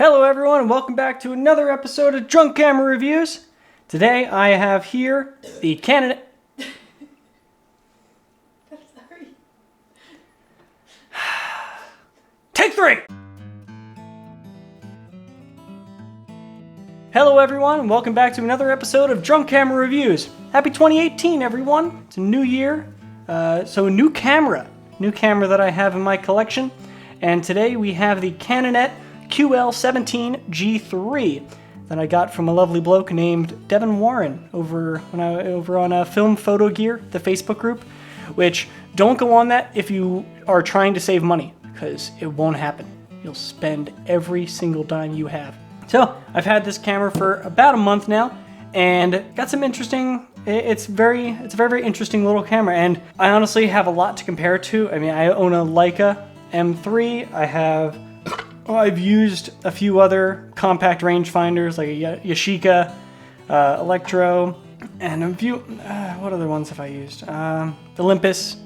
Hello everyone and welcome back to another episode of Drunk Camera Reviews. Today I have here the Canonet... I'm sorry. Take 3! Hello everyone and welcome back to another episode of Drunk Camera Reviews. Happy 2018 everyone. It's a new year, so a new camera that I have in my collection. And today we have the Canonet QL17 GIII that I got from a lovely bloke named Devin Warren over on Film Photo Gear, the Facebook group, which don't go on that if you are trying to save money, because it won't happen. You'll spend every single dime you have. So I've had this camera for about a month now and got some interesting, it's a very, very interesting little camera, and I honestly have a lot to compare it to. I mean, I own a Leica M3, I've used a few other compact rangefinders like a Yashica, Electro, and a few, what other ones have I used? Olympus,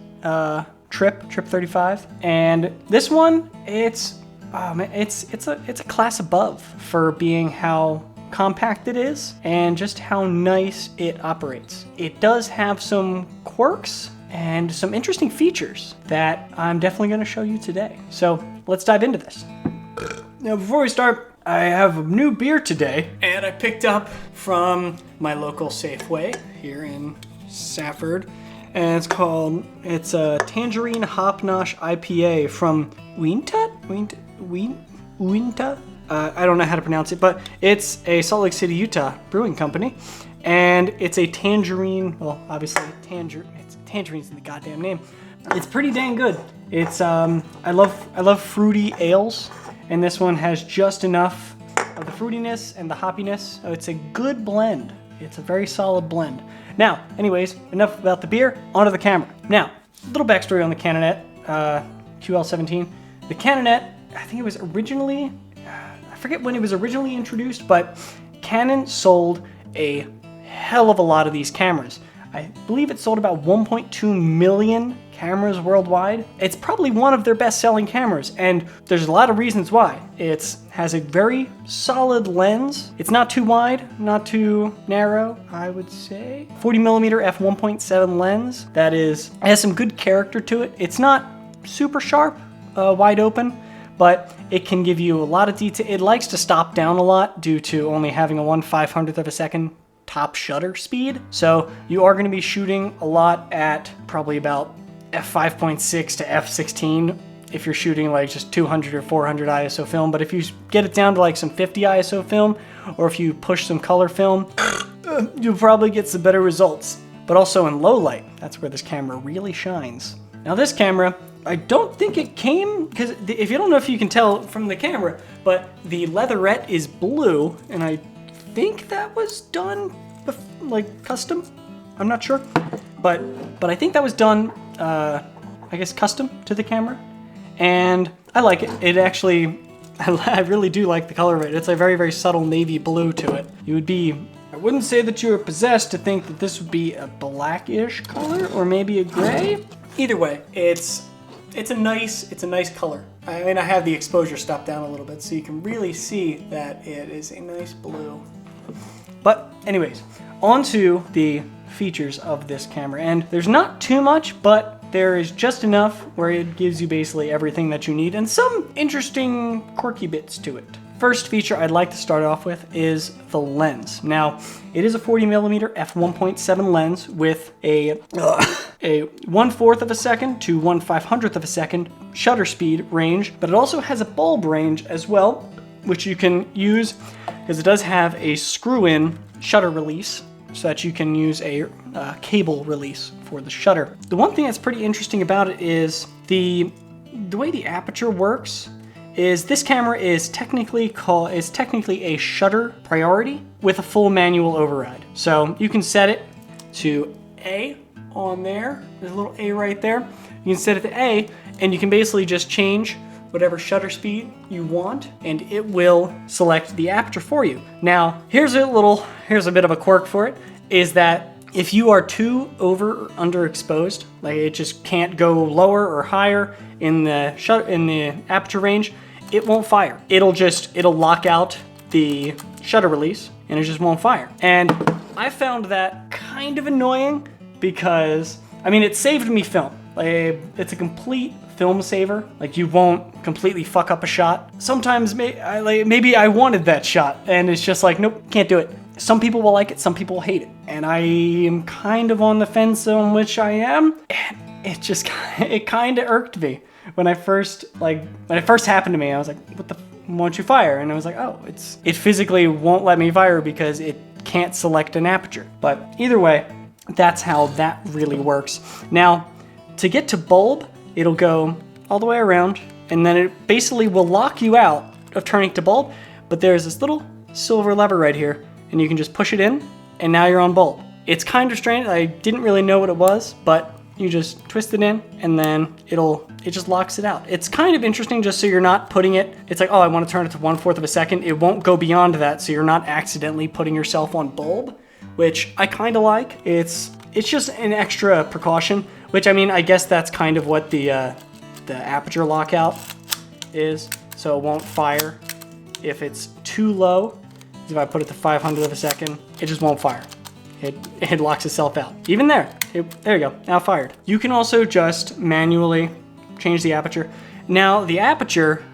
Trip 35, and this one, it's a class above for being how compact it is and just how nice it operates. It does have some quirks and some interesting features that I'm definitely going to show you today. So let's dive into this. Now, before we start, I have a new beer today, and I picked up from my local Safeway here in Safford, and it's a Tangerine Hop Nosh IPA from Winta? I don't know how to pronounce it, but it's a Salt Lake City, Utah brewing company, and it's a tangerine, well, obviously tangerine's in the goddamn name. It's pretty dang good. It's, I love fruity ales, and this one has just enough of the fruitiness and the hoppiness. So it's a good blend. It's a very solid blend. Now, anyways, enough about the beer, onto the camera. Now, a little backstory on the Canonet QL17. The Canonet, I think it was originally, I forget when it was originally introduced, but Canon sold a hell of a lot of these cameras. I believe it sold about 1.2 million cameras worldwide. It's probably one of their best-selling cameras, and there's a lot of reasons why. It has a very solid lens. It's not too wide, not too narrow, I would say. 40mm f1.7 lens that has some good character to it. It's not super sharp, wide open, but it can give you a lot of detail. It likes to stop down a lot due to only having a 1/500th of a second top shutter speed. So you are going to be shooting a lot at probably about f5.6 to f16 if you're shooting like just 200 or 400 ISO film. But if you get it down to like some 50 ISO film, or if you push some color film, you'll probably get some better results. But also in low light, that's where this camera really shines. Now this camera, I don't think it came, because if you don't know if you can tell from the camera, but the leatherette is blue, and I think that was done like custom. I'm not sure, but I think that was done, I guess custom to the camera, and I like it. It actually, I really do like the color of it. It's a very, very subtle navy blue to it. I wouldn't say that you were possessed to think that this would be a blackish color or maybe a gray. Either way, it's a nice color. I mean, I have the exposure stopped down a little bit so you can really see that it is a nice blue. But anyways, onto the features of this camera. And there's not too much, but there is just enough where it gives you basically everything that you need and some interesting quirky bits to it. First feature I'd like to start off with is the lens. Now, it is a 40mm f1.7 lens with a 1/4 of a second to 1/500th of a second shutter speed range, but it also has a bulb range as well, which you can use because it does have a screw-in shutter release so that you can use a cable release for the shutter. The one thing that's pretty interesting about it is the way the aperture works is this camera is technically a shutter priority with a full manual override. So you can set it to A on there. There's a little A right there. You can set it to A, and you can basically just change whatever shutter speed you want, and it will select the aperture for you. Now, here's a bit of a quirk for it, is that if you are too over or underexposed, like it just can't go lower or higher in the aperture range, it won't fire. It'll lock out the shutter release and it just won't fire. And I found that kind of annoying because, I mean, it saved me film. Like, it's a complete film saver. Like, you won't completely fuck up a shot. Sometimes maybe I wanted that shot and it's just like, nope, can't do it. Some people will like it, some people will hate it. And I am kind of on the fence on which I am. And it kind of irked me. When it first happened to me, I was like, what the, won't you fire? And I was like, oh, it physically won't let me fire because it can't select an aperture. But either way, that's how that really works. Now, to get to bulb, it'll go all the way around, and then it basically will lock you out of turning to bulb, but there's this little silver lever right here, and you can just push it in, and now you're on bulb. It's kind of strange. I didn't really know what it was, but you just twist it in, and then it just locks it out. It's kind of interesting just so you're not putting it, it's like, oh, I want to turn it to 1/4 of a second. It won't go beyond that, so you're not accidentally putting yourself on bulb, which I kind of like. It's just an extra precaution, which, I mean, I guess that's kind of what the aperture lockout is, so it won't fire if it's too low. If I put it to 500 of a second, it just won't fire. It locks itself out. Even there you go, now fired. You can also just manually change the aperture. Now the aperture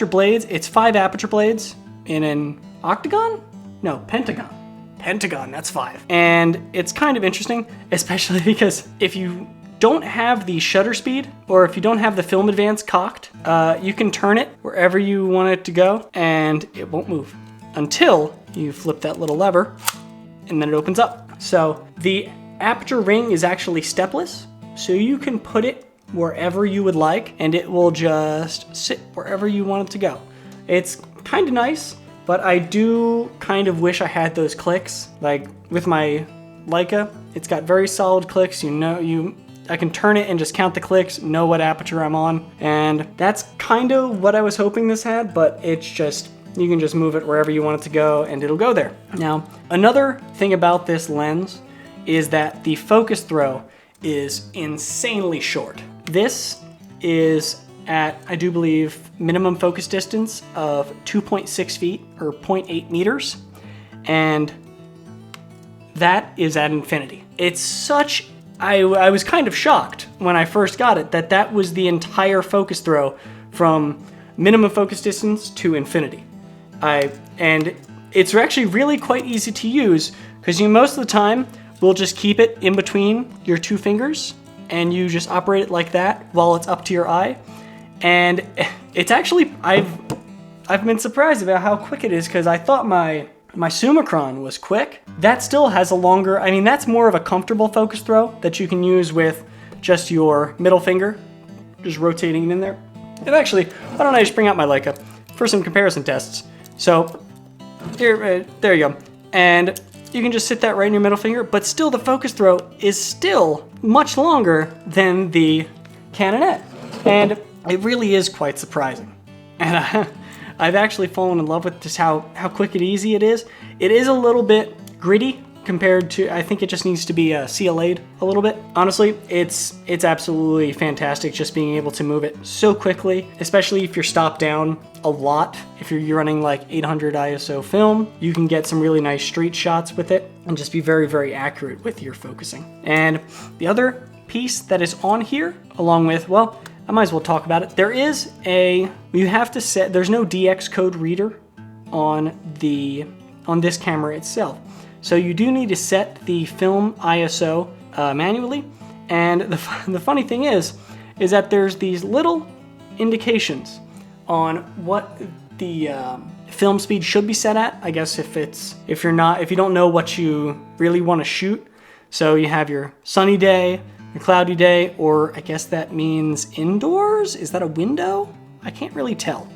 blades, it's 5 aperture blades in an octagon? No, pentagon. Pentagon, that's 5. And it's kind of interesting, especially because if you don't have the shutter speed, or if you don't have the film advance cocked, you can turn it wherever you want it to go, and it won't move until you flip that little lever, and then it opens up. So the aperture ring is actually stepless, so you can put it wherever you would like, and it will just sit wherever you want it to go. It's kind of nice, but I do kind of wish I had those clicks. Like with my Leica, it's got very solid clicks. I can turn it and just count the clicks, know what aperture I'm on, and that's kind of what I was hoping this had, but it's just, you can just move it wherever you want it to go and it'll go there. Now, another thing about this lens is that the focus throw is insanely short. This is at, I do believe, minimum focus distance of 2.6 feet or 0.8 meters, and that is at infinity. It's such, I was kind of shocked when I first got it that was the entire focus throw from minimum focus distance to infinity. And it's actually really quite easy to use because you most of the time will just keep it in between your 2 fingers and you just operate it like that while it's up to your eye. And it's actually, I've been surprised about how quick it is because I thought my Summicron was quick. That still has a longer, I mean, that's more of a comfortable focus throw that you can use with just your middle finger, just rotating it in there. And actually, why don't I just bring out my Leica for some comparison tests. So here, there you go. And you can just sit that right in your middle finger, but still the focus throw is still much longer than the Canonet. And it really is quite surprising. And I've actually fallen in love with just how quick and easy it is. It is a little bit gritty compared to, I think it just needs to be CLA'd a little bit. Honestly, it's absolutely fantastic just being able to move it so quickly, especially if you're stopped down a lot. If you're running like 800 ISO film, you can get some really nice street shots with it and just be very, very accurate with your focusing. And the other piece that is on here, along with, well, I might as well talk about it. There is you have to set, there's no DX code reader on this camera itself. So you do need to set the film ISO manually. And the funny thing is that there's these little indications on what the film speed should be set at. I guess if you don't know what you really want to shoot. So you have your sunny day, your cloudy day, or I guess that means indoors? Is that a window? I can't really tell.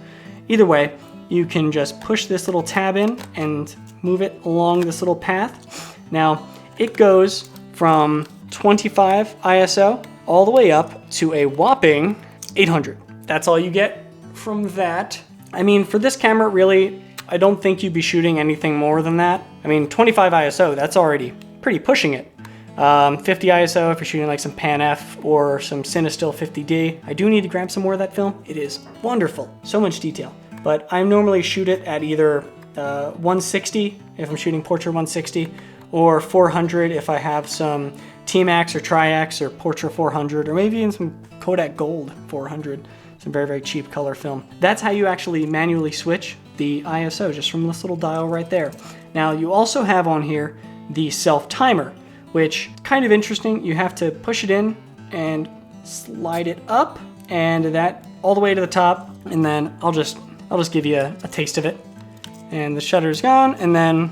Either way, you can just push this little tab in and move it along this little path. Now, it goes from 25 ISO all the way up to a whopping 800. That's all you get from that. I mean, for this camera, really, I don't think you'd be shooting anything more than that. I mean, 25 ISO, that's already pretty pushing it. 50 ISO if you're shooting like some Pan F or some Cinestill 50D. I do need to grab some more of that film. It is wonderful, so much detail. But I normally shoot it at either 160 if I'm shooting Portrait 160, or 400 if I have some T-Max or Tri-X or Portrait 400, or maybe even some Kodak Gold 400, some very, very cheap color film. That's how you actually manually switch the ISO, just from this little dial right there. Now you also have on here the self-timer, which is kind of interesting. You have to push it in and slide it up, and that all the way to the top, and then I'll just give you a taste of it. And the shutter's gone, and then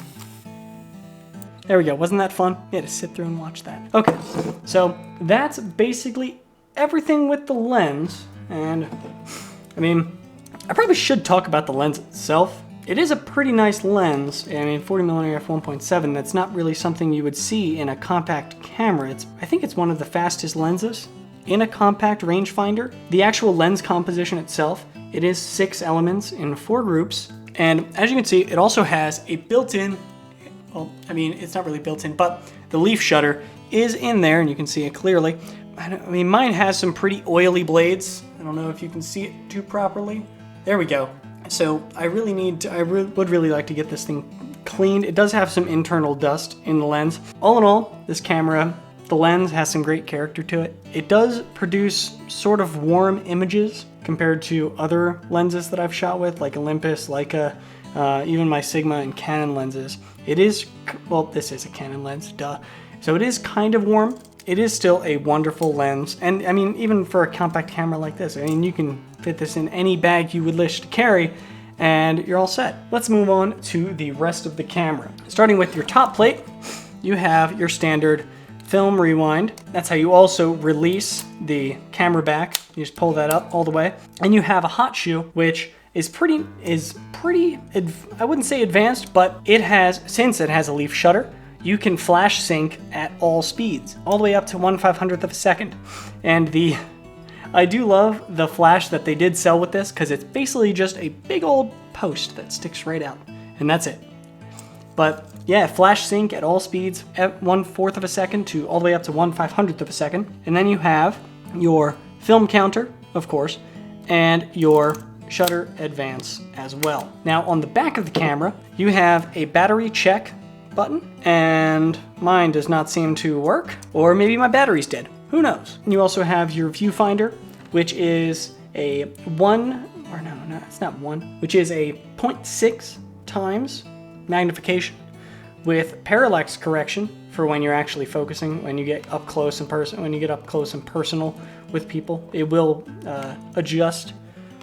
there we go. Wasn't that fun? You had to sit through and watch that. Okay, so that's basically everything with the lens. And I mean, I probably should talk about the lens itself. It is a pretty nice lens. I mean, 40mm f1.7, that's not really something you would see in a compact camera. I think it's one of the fastest lenses in a compact rangefinder. The actual lens composition itself, it is 6 elements in 4 groups. And as you can see, it also has a built-in, well, I mean, it's not really built-in, but the leaf shutter is in there, and you can see it clearly. I mean, mine has some pretty oily blades. I don't know if you can see it too properly. There we go. So I really would really like to get this thing cleaned. It does have some internal dust in the lens. All in all, this camera, the lens has some great character to it. It does produce sort of warm images compared to other lenses that I've shot with, like Olympus, Leica, even my Sigma and Canon lenses. It is, well, this is a Canon lens, duh. So it is kind of warm. It is still a wonderful lens. And I mean, even for a compact camera like this, I mean, you can fit this in any bag you would wish to carry, and you're all set. Let's move on to the rest of the camera. Starting with your top plate, you have your standard film rewind. That's how you also release the camera back. You just pull that up all the way. And you have a hot shoe, which is pretty, I wouldn't say advanced, but since it has a leaf shutter, you can flash sync at all speeds, all the way up to 1/500th of a second. And I do love the flash that they did sell with this, because it's basically just a big old post that sticks right out, and that's it. But yeah, flash sync at all speeds at 1/4 of a second to all the way up to 1/500th of a second. And then you have your film counter, of course, and your shutter advance as well. Now on the back of the camera, you have a battery check button, and mine does not seem to work, or maybe my battery's dead. Who knows? And you also have your viewfinder, which is a which is a 0.6 times magnification with parallax correction for when you're actually focusing, when you get up close and personal with people. It will adjust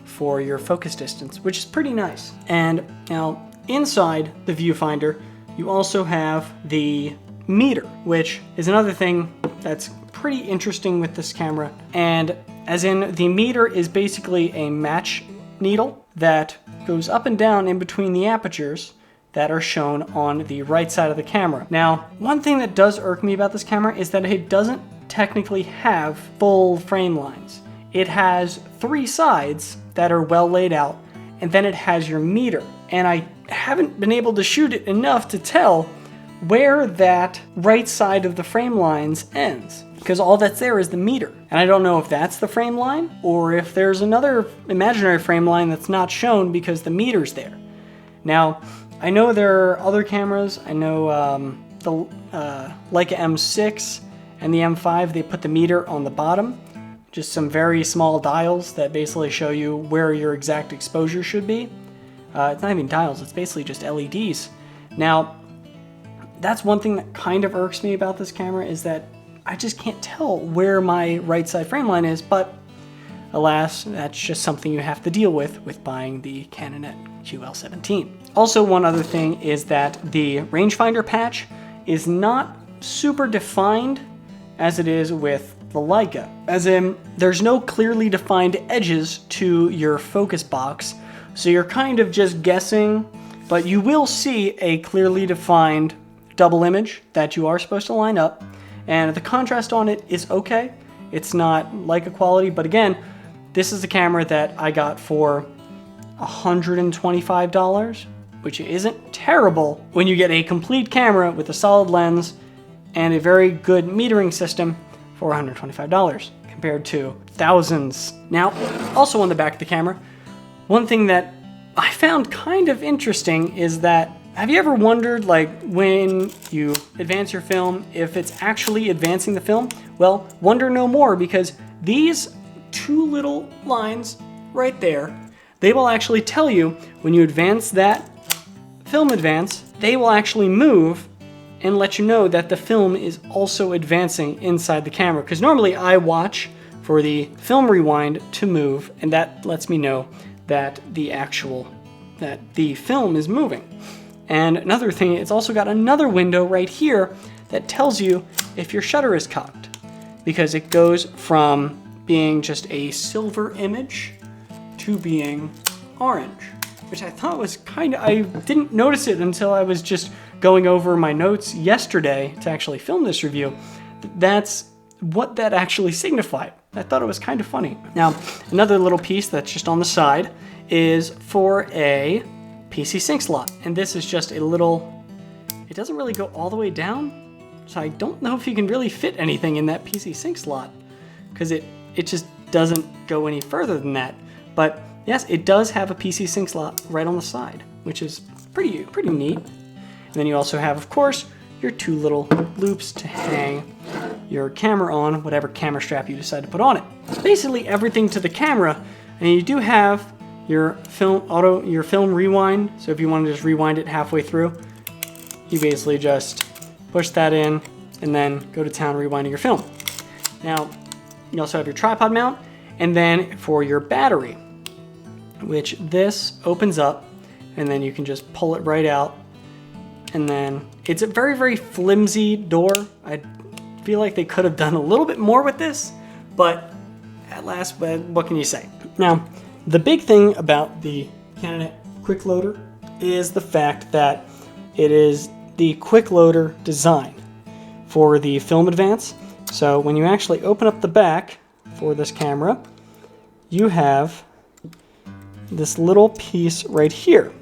for your focus distance, which is pretty nice. And now inside the viewfinder, you also have the meter, which is another thing that's pretty interesting with this camera. And as in, the meter is basically a match needle that goes up and down in between the apertures that are shown on the right side of the camera. Now, one thing that does irk me about this camera is that it doesn't technically have full frame lines. It has 3 sides that are well laid out, and then it has your meter. And I haven't been able to shoot it enough to tell where that right side of the frame lines ends, because all that's there is the meter. And I don't know if that's the frame line, or if there's another imaginary frame line that's not shown because the meter's there. Now, I know there are other cameras. I know the Leica M6 and the M5, they put the meter on the bottom, just some very small dials that basically show you where your exact exposure should be. It's not even dials, it's basically just LEDs. Now, that's one thing that kind of irks me about this camera, is that I just can't tell where my right side frame line is, but alas, that's just something you have to deal with buying the Canonet QL17. Also, one other thing is that the rangefinder patch is not super defined as it is with the Leica. As in, there's no clearly defined edges to your focus box, so you're kind of just guessing, but you will see a clearly defined double image that you are supposed to line up, and the contrast on it is okay. It's not Leica quality, but again, this is a camera that I got for $125, which isn't terrible when you get a complete camera with a solid lens and a very good metering system for $125 compared to thousands. Now, also on the back of the camera, one thing that I found kind of interesting is that, have you ever wondered, like, when you advance your film, if it's actually advancing the film? Well, wonder no more, because these two little lines right there, they will actually tell you when you advance that film advance, they will actually move and let you know that the film is also advancing inside the camera. Because normally I watch for the film rewind to move, and that lets me know that the film is moving. And another thing, it's also got another window right here that tells you if your shutter is cocked, because it goes from being just a silver image to being orange, which I thought was I didn't notice it until I was just going over my notes yesterday to actually film this review. That's what that actually signified. I thought it was kind of funny. Now, another little piece that's just on the side is for a PC sync slot. And this is just a little, it doesn't really go all the way down, so I don't know if you can really fit anything in that PC sync slot, because it just doesn't go any further than that. But yes, it does have a PC sync slot right on the side, which is pretty neat. And then you also have, of course, your two little loops to hang your camera on, whatever camera strap you decide to put on it. It's basically everything to the camera, and you do have your film rewind. So if you want to just rewind it halfway through, you basically just push that in and then go to town rewinding your film. Now, you also have your tripod mount, and then for your battery, which this opens up, and then you can just pull it right out. And then it's a very, very flimsy door. I feel like they could have done a little bit more with this, but at last, what can you say? Now, the big thing about the Canonet Quick Loader is the fact that it is the quick loader design for the film advance. So when you actually open up the back for this camera, you have this little piece right here.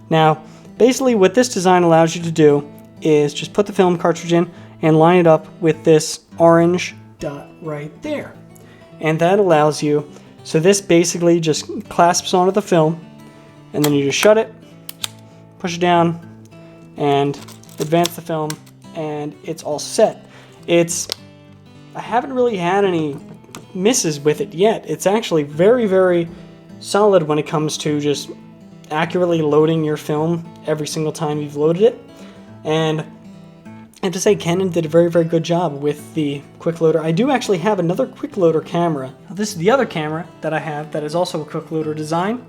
Now, basically what this design allows you to do is just put the film cartridge in and line it up with this orange dot right there. And that allows you, so this basically just clasps onto the film, and then you just shut it, push it down, and advance the film, and it's all set. I haven't really had any misses with it yet. It's actually very, very solid when it comes to just accurately loading your film every single time you've loaded it. And I have to say, Canon did a very, very good job with the quick loader. I do actually have another quick loader camera. Now, this is the other camera that I have that is also a quick loader design,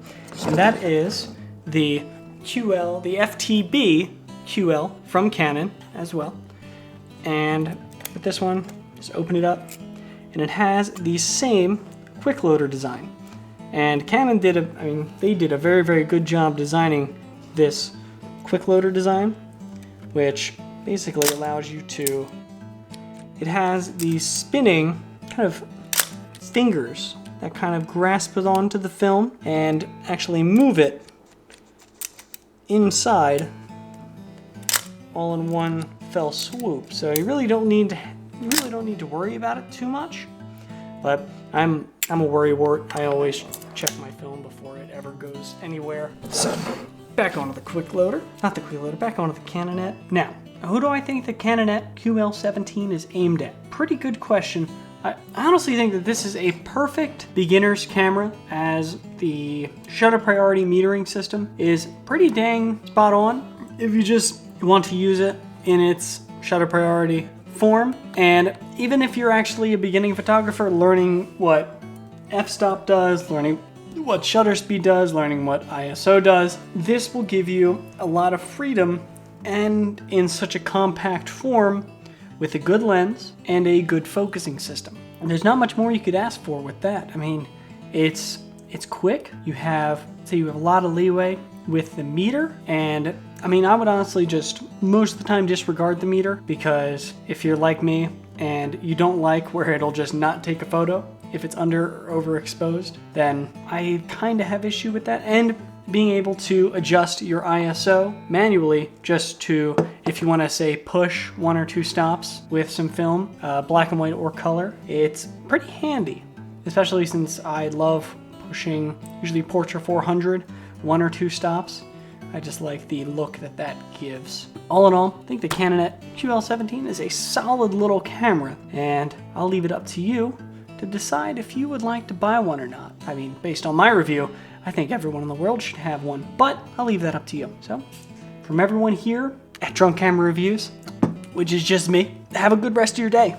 and that is the FTB QL from Canon as well. And with this one, just open it up, and it has the same quick loader design. And Canon did they did a very, very good job designing this quick loader design, which basically allows you to, it has these spinning kind of fingers that kind of grasp it onto the film and actually move it inside all in one fell swoop. So you really don't need to worry about it too much. But I'm a worrywart. I always check my film before it ever goes anywhere. So back onto the quick loader, not the quick loader, back onto the Canonet. Now, who do I think the Canonet QL17 is aimed at? Pretty good question. I honestly think that this is a perfect beginner's camera, as the shutter priority metering system is pretty dang spot on if you just want to use it in its shutter priority form. And even if you're actually a beginning photographer learning what f-stop does, learning what shutter speed does, learning what ISO does, this will give you a lot of freedom, and in such a compact form with a good lens and a good focusing system. And there's not much more you could ask for with that. I mean, it's quick. You have a lot of leeway with the meter, and I mean, I would honestly just most of the time disregard the meter, because if you're like me and you don't like where it'll just not take a photo if it's under or overexposed, then I kind of have issue with that. And being able to adjust your ISO manually just to if you want to say push 1 or 2 stops with some film, black and white or color, it's pretty handy, especially since I love pushing usually Portra 400, 1 or 2 stops. I just like the look that that gives. All in all, I think the Canonet QL17 is a solid little camera, and I'll leave it up to you to decide if you would like to buy one or not. I mean, based on my review, I think everyone in the world should have one, but I'll leave that up to you. So, from everyone here at Drunk Camera Reviews, which is just me, have a good rest of your day.